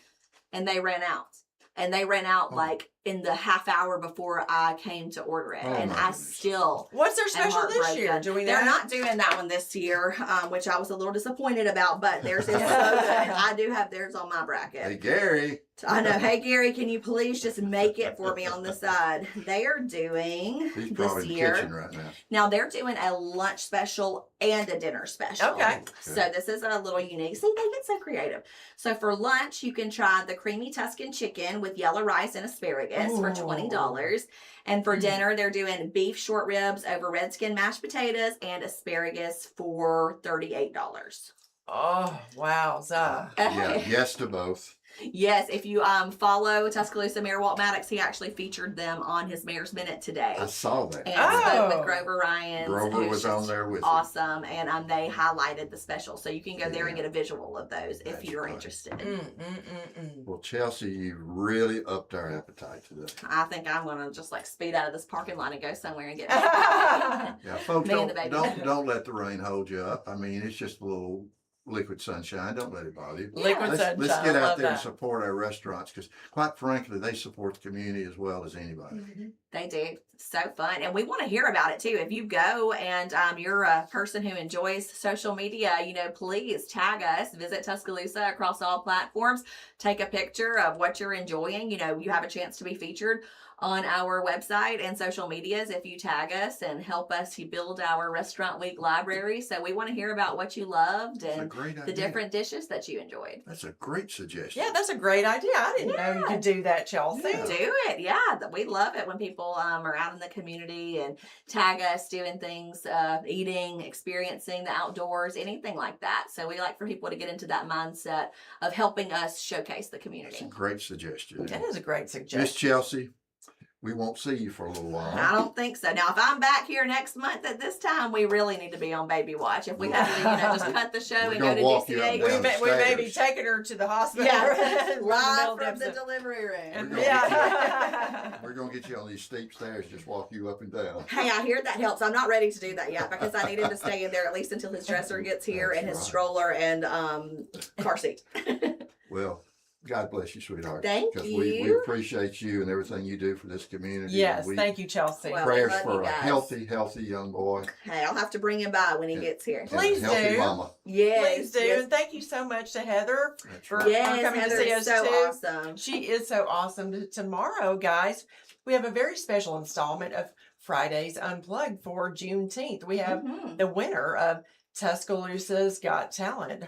and they ran out. And they ran out like in the half hour before I came to order it, and I still. What's their special this year? Do we know? They're not doing that one this year, which I was a little disappointed about. But theirs is so good. I do have theirs on my bracket. Hey, Gary. I know. Hey, Gary, can you please just make it for me on the side? They are doing He's this probably in the year. kitchen right now. Now they're doing a lunch special and a dinner special. Okay. So this is a little unique. See, they get so creative. So for lunch, you can try the creamy Tuscan chicken with yellow rice and asparagus for $20. And for dinner, they're doing beef short ribs over red skin mashed potatoes and asparagus for $38. Oh, wow. Yeah, yes to both. Yes, if you follow Tuscaloosa Mayor Walt Maddox, he actually featured them on his Mayor's Minute today. I saw that. And spoke with Grover Ryan. Grover was on there with awesome, and they highlighted the special, so you can go there and get a visual of those if That's you're right. interested. Well, Chelsea, you really upped our appetite today. I think I'm gonna just speed out of this parking lot and go somewhere and get. Yeah, folks, Me and the baby. don't let the rain hold you up. I mean, it's just a little Liquid Sunshine. Don't let it bother you. Liquid Let's Sunshine. get I out love there and that. support our restaurants because, quite frankly, they support the community as well as anybody. They do. So fun. And we want to hear about it too. If you go and you're a person who enjoys social media, please tag us, visit Tuscaloosa across all platforms, take a picture of what you're enjoying. You have a chance to be featured on our website and social medias if you tag us and help us to build our Restaurant Week library. So we want to hear about what you loved That's a and great idea. the different dishes that you enjoyed. That's a great suggestion. Yeah, that's a great idea. I didn't know you could do that, Chelsea. Yeah. Do it. Yeah. We love it when people are out in the community and tag us doing things, eating, experiencing the outdoors, anything like that. So we like for people to get into that mindset of helping us showcase the That's a community. great suggestion. That is a great Miss suggestion. Chelsea, we won't see you for a little while. I don't think so. Now, if I'm back here next month at this time, we really need to be on baby watch. If we have to, just cut the show We're and go gonna to walk you up DCA. and We down may be stairs. taking her to the hospital. Yeah, in live the from the episode. delivery room. We're gonna Yeah. We're going to get you on these steep stairs, just walk you up and down. Hey, I hear that helps. I'm not ready to do that yet because I need him to stay in there at least until his dresser gets here That's and his right. stroller and car seat. Well, God bless you, sweetheart. Thank 'Cause we you. appreciate you and everything you do for this community. Yes, We- thank you, Chelsea. Well, Prayers love for you a guys. healthy young boy. Hey, I'll have to bring him by when he Yeah. gets here. And Please a healthy do. mama. Yes. Please do. Yes, And thank you so much to Heather That's for, right. yes, coming Heather to see is us so too. awesome. She is so awesome. Tomorrow, guys, we have a very special installment of Fridays Unplugged for Juneteenth. We have Mhm. the winner of Tuscaloosa's Got Talent,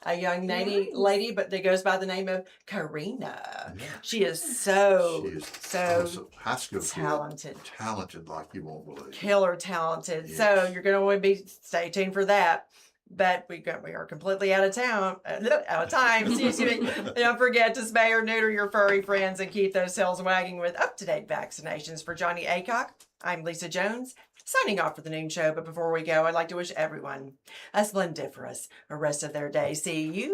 a young Nice. lady, but that goes by the name of Karina. Yeah. She is so, She is so awesome. High school kid. talented. Talented like you won't believe. Killer talented. So Yes. you're going to want to be stay tuned for that. But we are completely out of town, out of time. Excuse me. Don't forget to spay or neuter your furry friends and keep those tails wagging with up-to-date vaccinations. For Johnnie Aycock, I'm Lisa Jones, signing off for the Noon Show. But before we go, I'd like to wish everyone a splendiferous rest of their day. See you